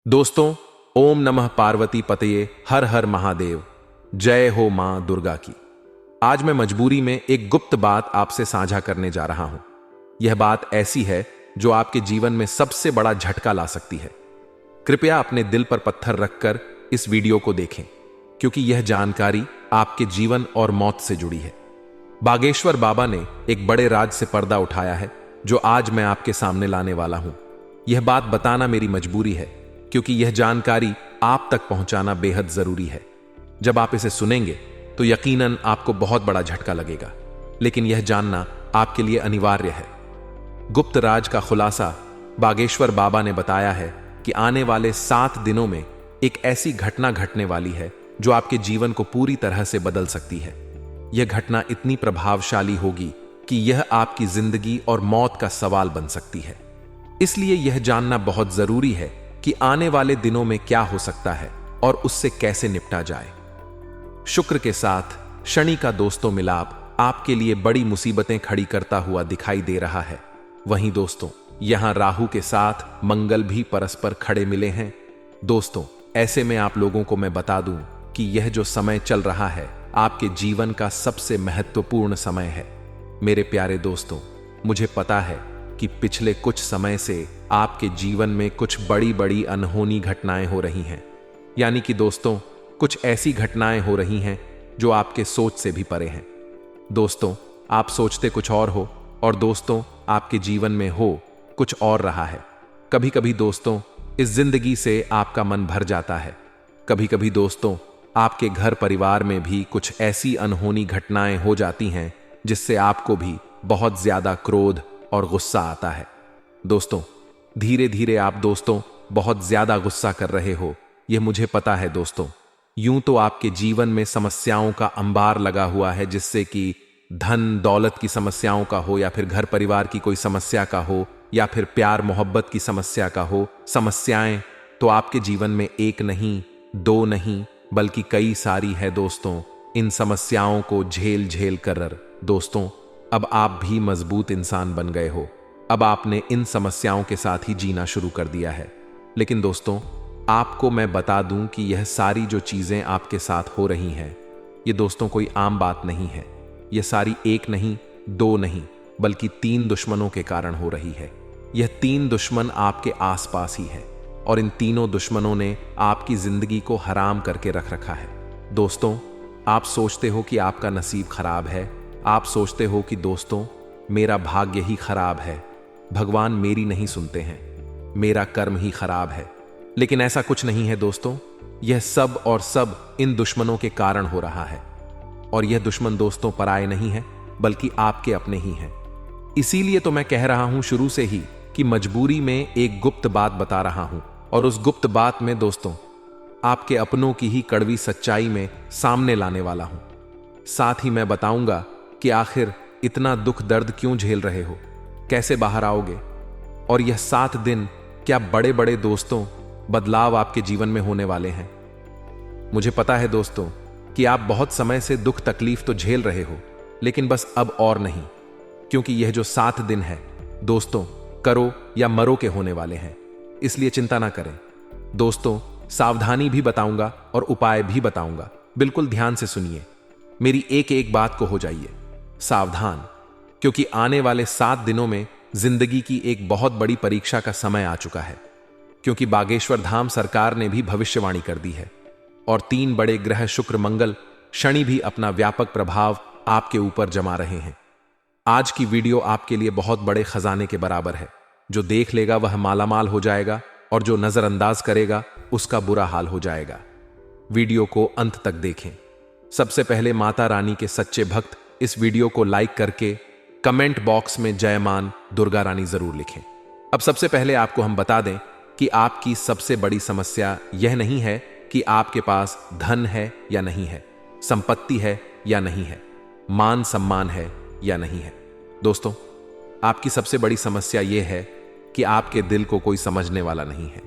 दोस्तों, ओम नमः पार्वती पतये, हर हर महादेव, जय हो मां दुर्गा की। आज मैं मजबूरी में एक गुप्त बात आपसे साझा करने जा रहा हूं। यह बात ऐसी है जो आपके जीवन में सबसे बड़ा झटका ला सकती है। कृपया अपने दिल पर पत्थर रखकर इस वीडियो को देखें, क्योंकि यह जानकारी आपके जीवन और मौत से जुड़ी है। बागेश्वर बाबा ने एक बड़े राज से पर्दा उठाया है, जो आज मैं आपके सामने लाने वाला हूं। यह बात बताना मेरी मजबूरी है, क्योंकि यह जानकारी आप तक पहुंचाना बेहद जरूरी है। जब आप इसे सुनेंगे तो यकीनन आपको बहुत बड़ा झटका लगेगा, लेकिन यह जानना आपके लिए अनिवार्य है। गुप्त राज का खुलासा बागेश्वर बाबा ने बताया है कि आने वाले 7 दिनों में एक ऐसी घटना घटने वाली है जो आपके जीवन को पूरी तरह से बदल सकती है। यह घटना इतनी प्रभावशाली होगी कि यह आपकी जिंदगी और मौत का सवाल बन सकती है। इसलिए यह जानना बहुत जरूरी है कि आने वाले दिनों में क्या हो सकता है और उससे कैसे निपटा जाए। शुक्र के साथ शनि का दोस्तों मिलाप आपके लिए बड़ी मुसीबतें खड़ी करता हुआ दिखाई दे रहा है। वहीं दोस्तों, यहां राहु के साथ मंगल भी परस्पर खड़े मिले हैं। दोस्तों, ऐसे में आप लोगों को मैं बता दूं कि यह जो समय चल रहा है आपके जीवन का सबसे महत्वपूर्ण समय है। मेरे प्यारे दोस्तों, मुझे पता है कि पिछले कुछ समय से आपके जीवन में कुछ बड़ी बड़ी अनहोनी घटनाएं हो रही हैं। यानी कि दोस्तों, कुछ ऐसी घटनाएं हो रही हैं जो आपके सोच से भी परे हैं। दोस्तों, आप सोचते कुछ और हो और दोस्तों, आपके जीवन में हो कुछ और रहा है। कभी कभी दोस्तों, इस जिंदगी से आपका मन भर जाता है। कभी कभी दोस्तों, आपके घर परिवार में भी कुछ ऐसी अनहोनी घटनाएं हो जाती हैं जिससे आपको भी बहुत ज्यादा क्रोध और गुस्सा आता है। दोस्तों, धीरे धीरे आप दोस्तों बहुत ज्यादा गुस्सा कर रहे हो, यह मुझे पता है। दोस्तों, यूं तो आपके जीवन में समस्याओं का अंबार लगा हुआ है, जिससे कि धन दौलत की समस्याओं का हो, या फिर घर परिवार की कोई समस्या का हो, या फिर प्यार मोहब्बत की समस्या का हो। समस्याएं तो आपके जीवन में एक नहीं, दो नहीं, बल्कि कई सारी है। दोस्तों, इन समस्याओं को झेल झेल कर दोस्तों अब आप भी मजबूत इंसान बन गए हो। अब आपने इन समस्याओं के साथ ही जीना शुरू कर दिया है। लेकिन दोस्तों, आपको मैं बता दूं कि यह सारी जो चीजें आपके साथ हो रही हैं, ये दोस्तों कोई आम बात नहीं है। यह सारी एक नहीं, दो नहीं, बल्कि 3 दुश्मनों के कारण हो रही है। यह 3 दुश्मन आपके आसपास ही है, और इन तीनों दुश्मनों ने आपकी जिंदगी को हराम करके रख रखा है। दोस्तों, आप सोचते हो कि आपका नसीब खराब है। आप सोचते हो कि दोस्तों, मेरा भाग्य ही खराब है, भगवान मेरी नहीं सुनते हैं, मेरा कर्म ही खराब है। लेकिन ऐसा कुछ नहीं है दोस्तों। यह सब और सब इन दुश्मनों के कारण हो रहा है, और यह दुश्मन दोस्तों पराये नहीं है, बल्कि आपके अपने ही हैं। इसीलिए तो मैं कह रहा हूं शुरू से ही कि मजबूरी में एक गुप्त बात बता रहा हूं, और उस गुप्त बात में दोस्तों आपके अपनों की ही कड़वी सच्चाई में सामने लाने वाला हूं। साथ ही मैं बताऊंगा कि आखिर इतना दुख दर्द क्यों झेल रहे हो, कैसे बाहर आओगे, और यह 7 दिन क्या बड़े बड़े दोस्तों बदलाव आपके जीवन में होने वाले हैं। मुझे पता है दोस्तों कि आप बहुत समय से दुख तकलीफ तो झेल रहे हो, लेकिन बस अब और नहीं, क्योंकि यह जो 7 दिन है दोस्तों करो या मरो के होने वाले हैं। इसलिए चिंता ना करें दोस्तों। सावधानी भी बताऊंगा और उपाय भी बताऊंगा। बिल्कुल ध्यान से सुनिए, मेरी एक एक बात को हो जाइए सावधान, क्योंकि आने वाले 7 दिनों में जिंदगी की एक बहुत बड़ी परीक्षा का समय आ चुका है। क्योंकि बागेश्वर धाम सरकार ने भी भविष्यवाणी कर दी है, और 3 बड़े ग्रह शुक्र मंगल शनि भी अपना व्यापक प्रभाव आपके ऊपर जमा रहे हैं। आज की वीडियो आपके लिए बहुत बड़े खजाने के बराबर है। जो देख लेगा वह मालामाल हो जाएगा, और जो नजरअंदाज करेगा उसका बुरा हाल हो जाएगा। वीडियो को अंत तक देखें। सबसे पहले माता रानी के सच्चे भक्त इस वीडियो को लाइक करके कमेंट बॉक्स में जय मान दुर्गा रानी जरूर लिखें। अब सबसे पहले आपको हम बता दें कि आपकी सबसे बड़ी समस्या यह नहीं है कि आपके पास धन है या नहीं है, संपत्ति है या नहीं है, मान सम्मान है या नहीं है। दोस्तों, आपकी सबसे बड़ी समस्या यह है कि आपके दिल को कोई समझने वाला नहीं है।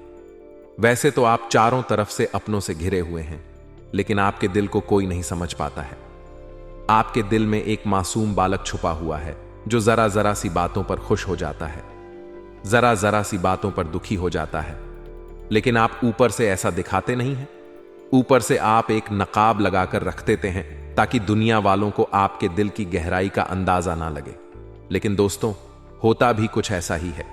वैसे तो आप चारों तरफ से अपनों से घिरे हुए हैं, लेकिन आपके दिल को कोई नहीं समझ पाता है। आपके दिल में एक मासूम बालक छुपा हुआ है, जो जरा जरा सी बातों पर खुश हो जाता है, जरा जरा सी बातों पर दुखी हो जाता है, लेकिन आप ऊपर से ऐसा दिखाते नहीं हैं। ऊपर से आप एक नकाब लगाकर रख देते हैं ताकि दुनिया वालों को आपके दिल की गहराई का अंदाजा ना लगे। लेकिन दोस्तों, होता भी कुछ ऐसा ही है।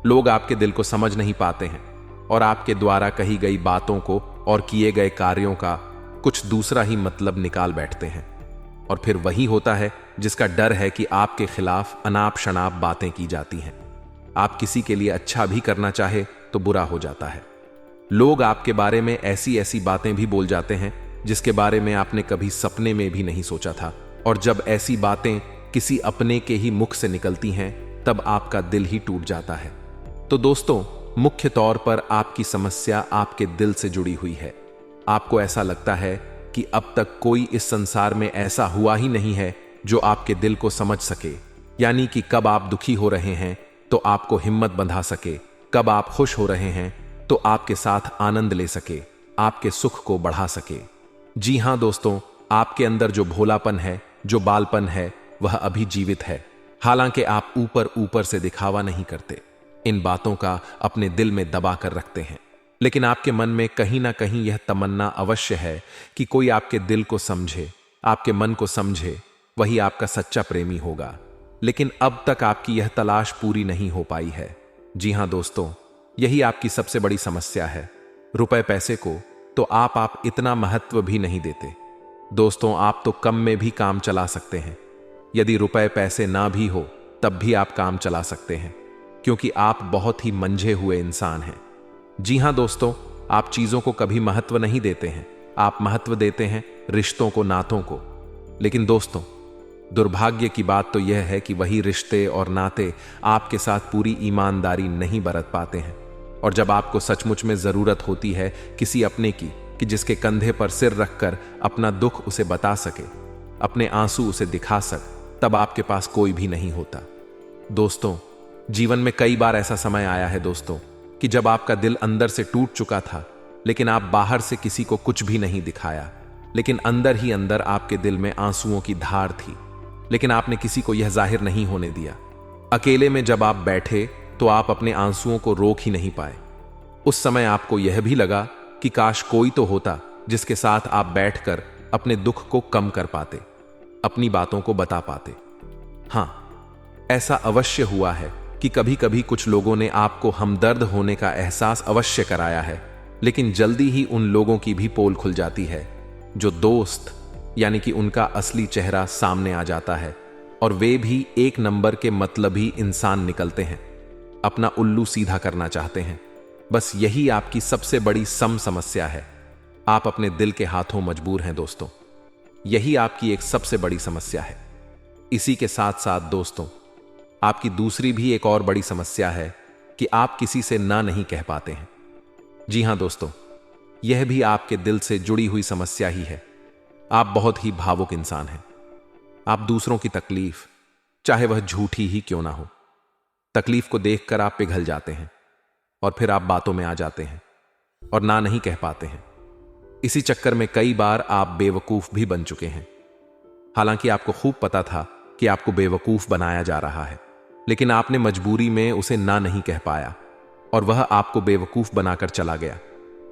लोग आपके दिल को समझ नहीं पाते हैं और आपके द्वारा कही गई बातों को और किए गए कार्यों का कुछ दूसरा ही मतलब निकाल बैठते हैं। और फिर वही होता है जिसका डर है कि आपके खिलाफ अनाप शनाप बातें की जाती हैं। आप किसी के लिए अच्छा भी करना चाहे तो बुरा हो जाता है। लोग आपके बारे में ऐसी ऐसी बातें भी बोल जाते हैं जिसके बारे में आपने कभी सपने में भी नहीं सोचा था। और जब ऐसी बातें किसी अपने के ही मुख से निकलती हैं तब आपका दिल ही टूट जाता है। तो दोस्तों, मुख्य तौर पर आपकी समस्या आपके दिल से जुड़ी हुई है। आपको ऐसा लगता है कि अब तक कोई इस संसार में ऐसा हुआ ही नहीं है जो आपके दिल को समझ सके। यानी कि कब आप दुखी हो रहे हैं तो आपको हिम्मत बंधा सके, कब आप खुश हो रहे हैं तो आपके साथ आनंद ले सके, आपके सुख को बढ़ा सके। जी हां दोस्तों, आपके अंदर जो भोलापन है, जो बालपन है, वह अभी जीवित है। हालांकि आप ऊपर ऊपर से दिखावा नहीं करते, इन बातों का अपने दिल में दबा कर रखते हैं। लेकिन आपके मन में कहीं ना कहीं यह तमन्ना अवश्य है कि कोई आपके दिल को समझे, आपके मन को समझे, वही आपका सच्चा प्रेमी होगा। लेकिन अब तक आपकी यह तलाश पूरी नहीं हो पाई है। जी हां दोस्तों, यही आपकी सबसे बड़ी समस्या है। रुपए पैसे को तो आप इतना महत्व भी नहीं देते। दोस्तों, आप तो कम में भी काम चला सकते हैं। यदि रुपए पैसे ना भी हो तब भी आप काम चला सकते हैं, क्योंकि आप बहुत ही मंझे हुए इंसान हैं। जी हां दोस्तों, आप चीजों को कभी महत्व नहीं देते हैं, आप महत्व देते हैं रिश्तों को, नातों को। लेकिन दोस्तों, दुर्भाग्य की बात तो यह है कि वही रिश्ते और नाते आपके साथ पूरी ईमानदारी नहीं बरत पाते हैं। और जब आपको सचमुच में जरूरत होती है किसी अपने की, कि जिसके कंधे पर सिर रखकर अपना दुख उसे बता सके, अपने आंसू उसे दिखा सक, तब आपके पास कोई भी नहीं होता। दोस्तों, जीवन में कई बार ऐसा समय आया है दोस्तों कि जब आपका दिल अंदर से टूट चुका था, लेकिन आप बाहर से किसी को कुछ भी नहीं दिखाया, लेकिन अंदर ही अंदर आपके दिल में आंसुओं की धार थी, लेकिन आपने किसी को यह जाहिर नहीं होने दिया। अकेले में जब आप बैठे तो आप अपने आंसुओं को रोक ही नहीं पाए। उस समय आपको यह भी लगा कि काश कोई तो होता जिसके साथ आप बैठकर अपने दुख को कम कर पाते, अपनी बातों को बता पाते। हां, ऐसा अवश्य हुआ है कि कभी कभी कुछ लोगों ने आपको हमदर्द होने का एहसास अवश्य कराया है, लेकिन जल्दी ही उन लोगों की भी पोल खुल जाती है जो दोस्त, यानी कि उनका असली चेहरा सामने आ जाता है, और वे भी एक नंबर के मतलबी इंसान निकलते हैं, अपना उल्लू सीधा करना चाहते हैं। बस यही आपकी सबसे बड़ी समस्या है। आप अपने दिल के हाथों मजबूर हैं दोस्तों, यही आपकी एक सबसे बड़ी समस्या है। इसी के साथ साथ दोस्तों, आपकी दूसरी भी एक और बड़ी समस्या है कि आप किसी से ना नहीं कह पाते हैं। जी हां दोस्तों, यह भी आपके दिल से जुड़ी हुई समस्या ही है। आप बहुत ही भावुक इंसान हैं। आप दूसरों की तकलीफ, चाहे वह झूठी ही क्यों ना हो, तकलीफ को देखकर आप पिघल जाते हैं और फिर आप बातों में आ जाते हैं और ना नहीं कह पाते हैं। इसी चक्कर में कई बार आप बेवकूफ भी बन चुके हैं। हालांकि आपको खूब पता था कि आपको बेवकूफ बनाया जा रहा है, लेकिन आपने मजबूरी में उसे ना नहीं कह पाया और वह आपको बेवकूफ बनाकर चला गया।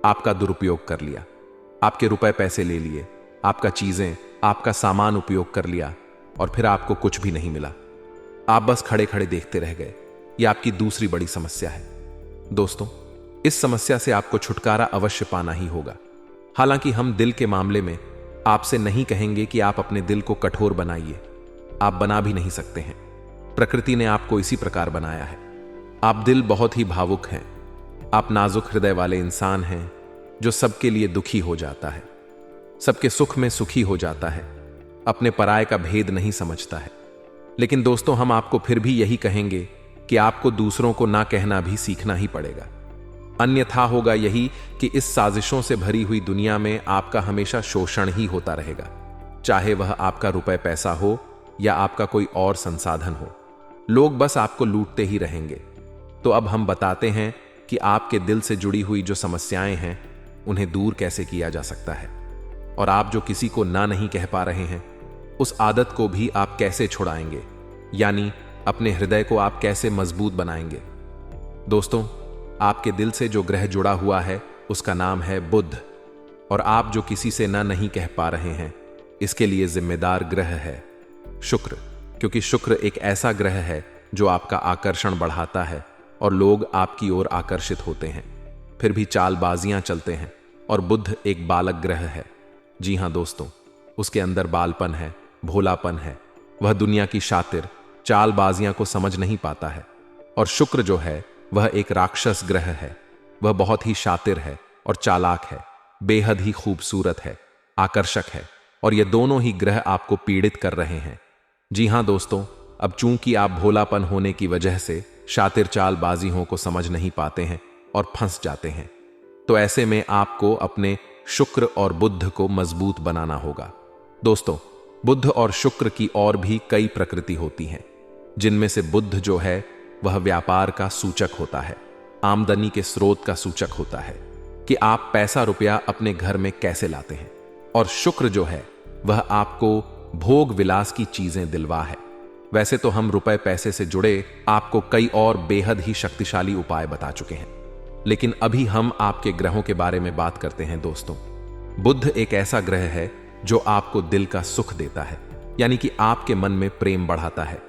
आपका दुरुपयोग कर लिया, आपके रुपए पैसे ले लिए, आपका चीजें, आपका सामान उपयोग कर लिया और फिर आपको कुछ भी नहीं मिला। आप बस खड़े खड़े देखते रह गए। यह आपकी दूसरी बड़ी समस्या है। दोस्तों, इस समस्या से आपको छुटकारा अवश्य पाना ही होगा। हालांकि हम दिल के मामले में आपसे नहीं कहेंगे कि आप अपने दिल को कठोर बनाइए, आप बना भी नहीं सकते हैं। प्रकृति ने आपको इसी प्रकार बनाया है। आप दिल बहुत ही भावुक हैं, आप नाजुक हृदय वाले इंसान हैं जो सबके लिए दुखी हो जाता है, सबके सुख में सुखी हो जाता है, अपने पराये का भेद नहीं समझता है। लेकिन दोस्तों, हम आपको फिर भी यही कहेंगे कि आपको दूसरों को ना कहना भी सीखना ही पड़ेगा। अन्यथा होगा यही कि इस साजिशों से भरी हुई दुनिया में आपका हमेशा शोषण ही होता रहेगा, चाहे वह आपका रुपए पैसा हो या आपका कोई और संसाधन हो। लोग बस आपको लूटते ही रहेंगे। तो अब हम बताते हैं कि आपके दिल से जुड़ी हुई जो समस्याएं हैं उन्हें दूर कैसे किया जा सकता है, और आप जो किसी को ना नहीं कह पा रहे हैं उस आदत को भी आप कैसे छुड़ाएंगे, यानी अपने हृदय को आप कैसे मजबूत बनाएंगे। दोस्तों, आपके दिल से जो ग्रह जुड़ा हुआ है उसका नाम है बुध। और आप जो किसी से ना नहीं कह पा रहे हैं, इसके लिए जिम्मेदार ग्रह है शुक्र। क्योंकि शुक्र एक ऐसा ग्रह है जो आपका आकर्षण बढ़ाता है और लोग आपकी ओर आकर्षित होते हैं, फिर भी चालबाजियां चलते हैं। और बुध एक बालक ग्रह है। जी हां दोस्तों, उसके अंदर बालपन है, भोलापन है। वह दुनिया की शातिर चालबाजियां को समझ नहीं पाता है। और शुक्र जो है वह एक राक्षस ग्रह है। वह बहुत ही शातिर है और चालाक है, बेहद ही खूबसूरत है, आकर्षक है। और ये दोनों ही ग्रह आपको पीड़ित कर रहे हैं। जी हां दोस्तों, अब चूंकि आप भोलापन होने की वजह से शातिर चालबाजियों को समझ नहीं पाते हैं और फंस जाते हैं, तो ऐसे में आपको अपने शुक्र और बुध को मजबूत बनाना होगा। दोस्तों, बुध और शुक्र की और भी कई प्रकृति होती हैं, जिनमें से बुध जो है वह व्यापार का सूचक होता है, आमदनी के स्रोत का सूचक होता है कि आप पैसा रुपया अपने घर में कैसे लाते हैं। और शुक्र जो है वह आपको भोग विलास की चीजें दिलवा है। वैसे तो हम रुपए पैसे से जुड़े आपको कई और बेहद ही शक्तिशाली उपाय बता चुके हैं, लेकिन अभी हम आपके ग्रहों के बारे में बात करते हैं। दोस्तों, बुध एक ऐसा ग्रह है जो आपको दिल का सुख देता है, यानी कि आपके मन में प्रेम बढ़ाता है।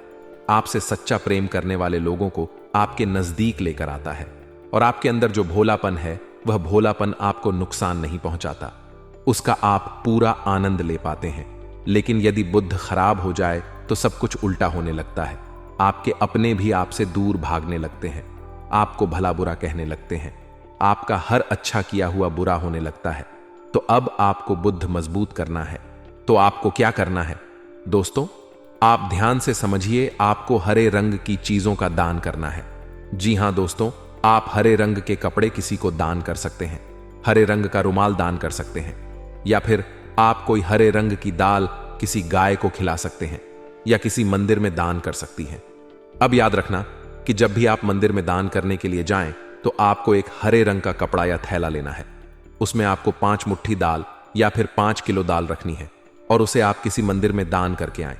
आपसे सच्चा प्रेम करने वाले लोगों को आपके नजदीक लेकर आता है। और आपके अंदर जो भोलापन है वह भोलापन आपको नुकसान नहीं पहुंचाता, उसका आप पूरा आनंद ले पाते हैं। लेकिन यदि बुध खराब हो जाए तो सब कुछ उल्टा होने लगता है। आपके अपने भी आपसे दूर भागने लगते हैं, आपको भला बुरा कहने लगते हैं, आपका हर अच्छा किया हुआ बुरा होने लगता है। तो अब आपको बुध मजबूत करना है, तो आपको क्या करना है दोस्तों? आप ध्यान से समझिए, आपको हरे रंग की चीजों का दान करना है। जी हां दोस्तों, आप हरे रंग के कपड़े किसी को दान कर सकते हैं, हरे रंग का रुमाल दान कर सकते हैं, या फिर आप कोई हरे रंग की दाल किसी गाय को खिला सकते हैं, या किसी मंदिर में दान कर सकती हैं। अब याद रखना कि जब भी आप मंदिर में दान करने के लिए जाएं तो आपको एक हरे रंग का कपड़ा या थैला लेना है। उसमें आपको 5 मुट्ठी दाल या फिर 5 किलो दाल रखनी है और उसे आप किसी मंदिर में दान करके आएं।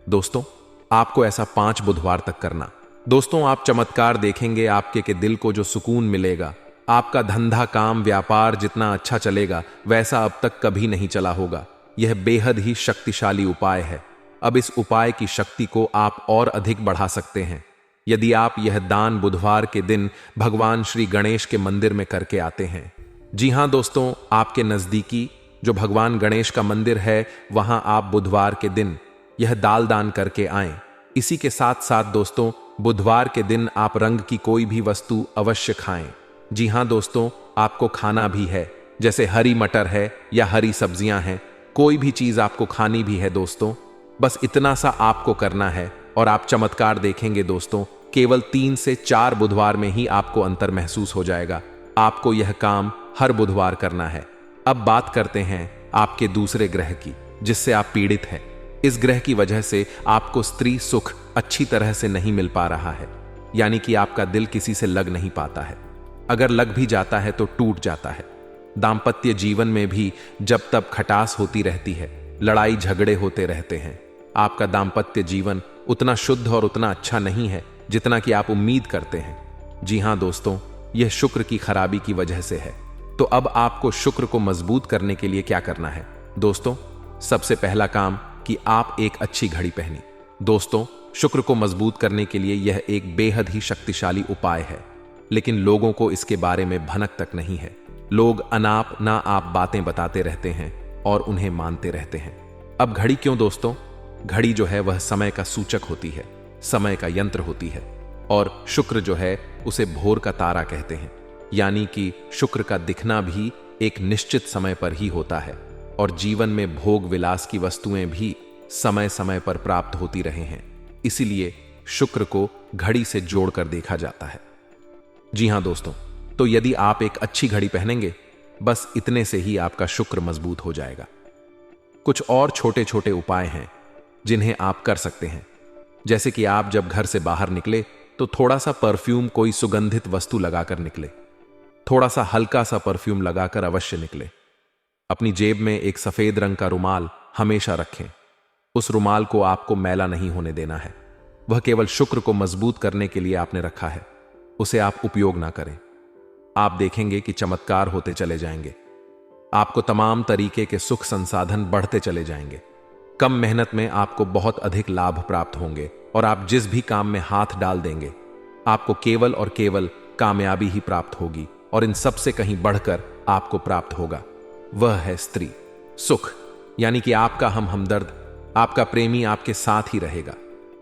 दोस्तों, आपको ऐसा 5 बुधवार तक करना। दोस्तों, आप चमत्कार देखेंगे, आपके के दिल को जो सुकून मिलेगा। आपका धंधा काम व्यापार जितना अच्छा चलेगा वैसा अब तक कभी नहीं चला होगा। यह बेहद ही शक्तिशाली उपाय है। अब इस उपाय की शक्ति को आप और अधिक बढ़ा सकते हैं यदि आप यह दान बुधवार के दिन भगवान श्री गणेश के मंदिर में करके आते हैं। जी हां दोस्तों, आपके नजदीकी जो भगवान गणेश का मंदिर है वहां आप बुधवार के दिन यह दाल दान करके आएं। इसी के साथ साथ दोस्तों, बुधवार के दिन आप रंग की कोई भी वस्तु अवश्य खाएं। जी हां दोस्तों, आपको खाना भी है, जैसे हरी मटर है या हरी सब्जियां हैं, कोई भी चीज आपको खानी भी है दोस्तों। बस इतना सा आपको करना है और आप चमत्कार देखेंगे दोस्तों। केवल 3 से 4 बुधवार में ही आपको अंतर महसूस हो जाएगा। आपको यह काम हर बुधवार करना है। अब बात करते हैं आपके दूसरे ग्रह की, जिससे आप पीड़ित हैं। इस ग्रह की वजह से आपको स्त्री सुख अच्छी तरह से नहीं मिल पा रहा है, यानी कि आपका दिल किसी से लग नहीं पाता है। अगर लग भी जाता है तो टूट जाता है। दाम्पत्य जीवन में भी जब तब खटास होती रहती है, लड़ाई झगड़े होते रहते हैं। आपका दाम्पत्य जीवन उतना शुद्ध और उतना अच्छा नहीं है जितना कि आप उम्मीद करते हैं। जी हां दोस्तों, यह शुक्र की खराबी की वजह से है। तो अब आपको शुक्र को मजबूत करने के लिए क्या करना है दोस्तों? सबसे पहला काम कि आप एक अच्छी घड़ी पहनी। दोस्तों, शुक्र को मजबूत करने के लिए यह एक बेहद ही शक्तिशाली उपाय है, लेकिन लोगों को इसके बारे में भनक तक नहीं है। लोग अनाप ना आप बातें बताते रहते हैं और उन्हें मानते रहते हैं। अब घड़ी क्यों दोस्तों? घड़ी जो है वह समय का सूचक होती है, समय का यंत्र होती है। और शुक्र जो है उसे भोर का तारा कहते हैं, यानी कि शुक्र का दिखना भी एक निश्चित समय पर ही होता है। और जीवन में भोग विलास की वस्तुएं भी समय समय पर प्राप्त होती रहे हैं, इसीलिए शुक्र को घड़ी से जोड़कर देखा जाता है। जी हां दोस्तों, तो यदि आप एक अच्छी घड़ी पहनेंगे, बस इतने से ही आपका शुक्र मजबूत हो जाएगा। कुछ और छोटे छोटे उपाय हैं जिन्हें आप कर सकते हैं, जैसे कि आप जब घर से बाहर निकले तो थोड़ा सा परफ्यूम, कोई सुगंधित वस्तु लगाकर निकले। थोड़ा सा हल्का सा परफ्यूम लगाकर अवश्य निकले। अपनी जेब में एक सफेद रंग का रुमाल हमेशा रखें। उस रुमाल को आपको मैला नहीं होने देना है। वह केवल शुक्र को मजबूत करने के लिए आपने रखा है, उसे आप उपयोग ना करें। आप देखेंगे कि चमत्कार होते चले जाएंगे। आपको तमाम तरीके के सुख संसाधन बढ़ते चले जाएंगे। कम मेहनत में आपको बहुत अधिक लाभ प्राप्त होंगे और आप जिस भी काम में हाथ डाल देंगे आपको केवल और केवल कामयाबी ही प्राप्त होगी। और इन सब से कहीं बढ़कर आपको प्राप्त होगा, वह है स्त्री सुख, यानी कि आपका हमदर्द, आपका प्रेमी आपके साथ ही रहेगा।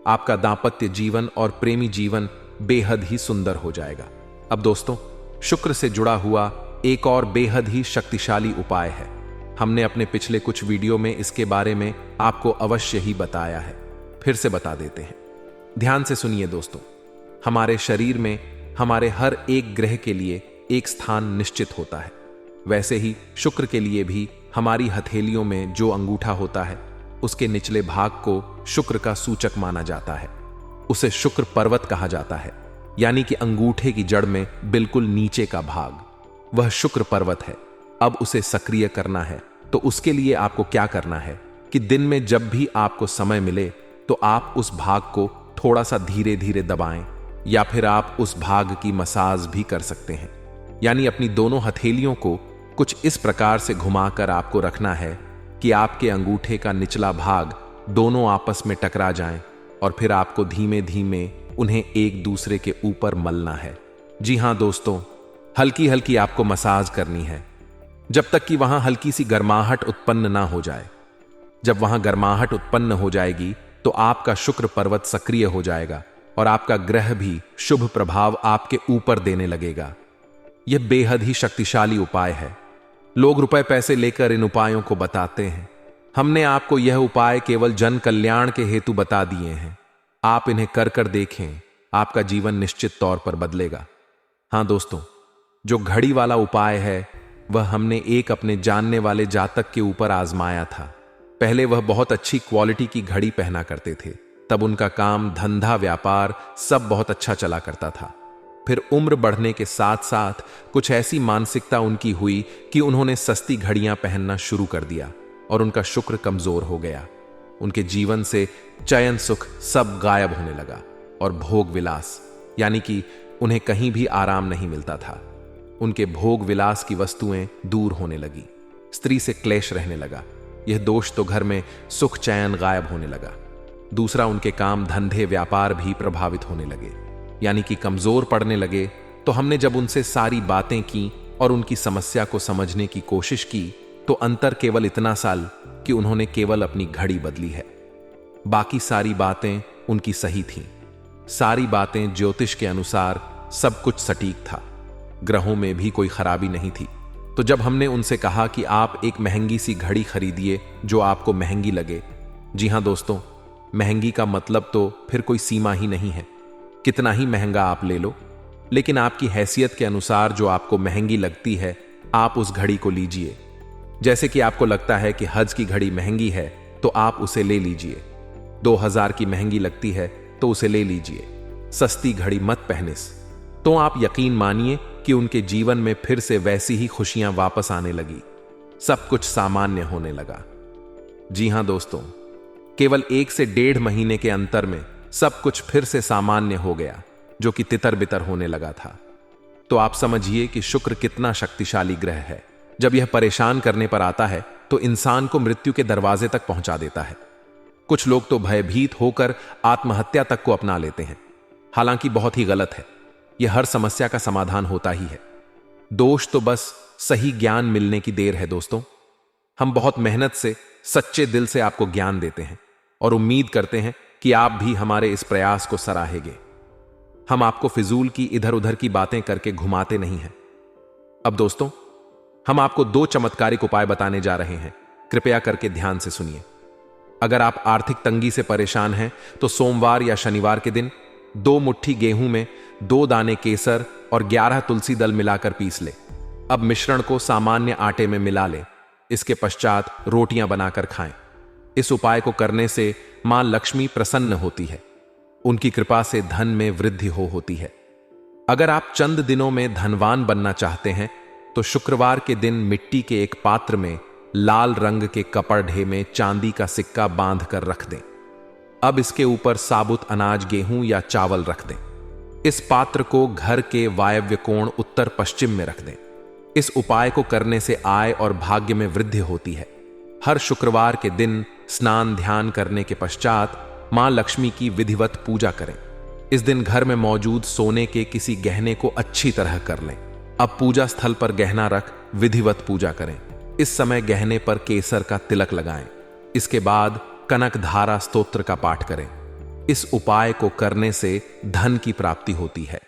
आपका दांपत्य जीवन और प्रेमी जीवन बेहद ही सुंदर हो जाएगा। अब दोस्तों, शुक्र से जुड़ा हुआ एक और बेहद ही शक्तिशाली उपाय है। हमने अपने पिछले कुछ वीडियो में इसके बारे में आपको अवश्य ही बताया है, फिर से बता देते हैं। ध्यान से सुनिए दोस्तों। हमारे शरीर में हमारे हर एक ग्रह के लिए एक स्थान निश्चित होता है। वैसे ही शुक्र के लिए भी हमारी हथेलियों में जो अंगूठा होता है उसके निचले भाग को शुक्र का सूचक माना जाता है। उसे शुक्र पर्वत कहा जाता है, यानी कि अंगूठे की जड़ में बिल्कुल नीचे का भाग, वह शुक्र पर्वत है। अब उसे सक्रिय करना है तो उसके लिए आपको क्या करना है कि दिन में जब भी आपको समय मिले तो आप उस भाग को थोड़ा सा धीरे धीरे दबाएं, या फिर आप उस भाग की मसाज भी कर सकते हैं। यानी अपनी दोनों हथेलियों को कुछ इस प्रकार से घुमाकर आपको रखना है कि आपके अंगूठे का निचला भाग दोनों आपस में टकरा जाएं और फिर आपको धीमे धीमे उन्हें एक दूसरे के ऊपर मलना है। जी हां दोस्तों, हल्की हल्की आपको मसाज करनी है जब तक कि वहां हल्की सी गर्माहट उत्पन्न ना हो जाए। जब वहां गर्माहट उत्पन्न हो जाएगी तो आपका शुक्र पर्वत सक्रिय हो जाएगा और आपका ग्रह भी शुभ प्रभाव आपके ऊपर देने लगेगा। यह बेहद ही शक्तिशाली उपाय है। लोग रुपए पैसे लेकर इन उपायों को बताते हैं। हमने आपको यह उपाय केवल जन कल्याण के हेतु बता दिए हैं। आप इन्हें कर कर देखें, आपका जीवन निश्चित तौर पर बदलेगा। हां दोस्तों, जो घड़ी वाला उपाय है वह हमने एक अपने जानने वाले जातक के ऊपर आजमाया था। पहले वह बहुत अच्छी क्वालिटी की घड़ी पहना करते थे, तब उनका काम धंधा व्यापार सब बहुत अच्छा चला करता था। फिर उम्र बढ़ने के साथ साथ कुछ ऐसी मानसिकता उनकी हुई कि उन्होंने सस्ती घड़ियां पहनना शुरू कर दिया और उनका शुक्र कमजोर हो गया। उनके जीवन से चयन सुख सब गायब होने लगा और भोग विलास, यानी कि उन्हें कहीं भी आराम नहीं मिलता था। उनके भोग विलास की वस्तुएं दूर होने लगी, स्त्री से क्लेश रहने लगा। यह दोष तो घर में सुख चैन गायब होने लगा। दूसरा, उनके काम धंधे व्यापार भी प्रभावित होने लगे, यानी कि कमजोर पड़ने लगे। तो हमने जब उनसे सारी बातें की और उनकी समस्या को समझने की कोशिश की तो अंतर केवल इतना साल कि उन्होंने केवल अपनी घड़ी बदली है। बाकी सारी बातें उनकी सही थीं। सारी बातें ज्योतिष के अनुसार सब कुछ सटीक था, ग्रहों में भी कोई खराबी नहीं थी। तो जब हमने उनसे कहा कि आप एक महंगी सी घड़ी खरीदिए जो आपको महंगी लगे। जी हां दोस्तों, महंगी का मतलब तो फिर कोई सीमा ही नहीं है, कितना ही महंगा आप ले लो, लेकिन आपकी हैसियत के अनुसार जो आपको महंगी लगती है आप उस घड़ी को लीजिए। जैसे कि आपको लगता है कि हज की घड़ी महंगी है तो आप उसे ले लीजिए। 2000 की महंगी लगती है तो उसे ले लीजिए। सस्ती घड़ी मत पहने। तो आप यकीन मानिए कि उनके जीवन में फिर से वैसी ही खुशियां वापस आने लगी, सब कुछ सामान्य होने लगा। जी हां दोस्तों, केवल 1 से 1.5 महीने के अंतर में सब कुछ फिर से सामान्य हो गया, जो कि तितर बितर होने लगा था। तो आप समझिए कि शुक्र कितना शक्तिशाली ग्रह है। जब यह परेशान करने पर आता है तो इंसान को मृत्यु के दरवाजे तक पहुंचा देता है। कुछ लोग तो भयभीत होकर आत्महत्या तक को अपना लेते हैं, हालांकि बहुत ही गलत है। यह हर समस्या का समाधान होता ही है। दोष तो बस सही ज्ञान मिलने की देर है दोस्तों। हम बहुत मेहनत से सच्चे दिल से आपको ज्ञान देते हैं और उम्मीद करते हैं कि आप भी हमारे इस प्रयास को सराहेंगे। हम आपको फिजूल की इधर उधर की बातें करके घुमाते नहीं हैं। अब दोस्तों, हम आपको 2 चमत्कारिक उपाय बताने जा रहे हैं, कृपया करके ध्यान से सुनिए। अगर आप आर्थिक तंगी से परेशान हैं तो सोमवार या शनिवार के दिन 2 मुट्ठी गेहूं में 2 दाने केसर और 11 तुलसी दल मिलाकर पीस ले। अब मिश्रण को सामान्य आटे में मिला लें। इसके पश्चात रोटियां बनाकर खाएं। इस उपाय को करने से मां लक्ष्मी प्रसन्न होती है, उनकी कृपा से धन में वृद्धि होती है। अगर आप चंद दिनों में धनवान बनना चाहते हैं तो शुक्रवार के दिन मिट्टी के एक पात्र में लाल रंग के कपड़े में चांदी का सिक्का बांध कर रख दें। अब इसके ऊपर साबुत अनाज गेहूं या चावल रख दें। इस पात्र को घर के वायव्य कोण उत्तर पश्चिम में रख दें। इस उपाय को करने से आय और भाग्य में वृद्धि होती है। हर शुक्रवार के दिन स्नान ध्यान करने के पश्चात मां लक्ष्मी की विधिवत पूजा करें। इस दिन घर में मौजूद सोने के किसी गहने को अच्छी तरह कर लें। अब पूजा स्थल पर गहना रख विधिवत पूजा करें। इस समय गहने पर केसर का तिलक लगाएं। इसके बाद कनक धारा स्तोत्र का पाठ करें। इस उपाय को करने से धन की प्राप्ति होती है।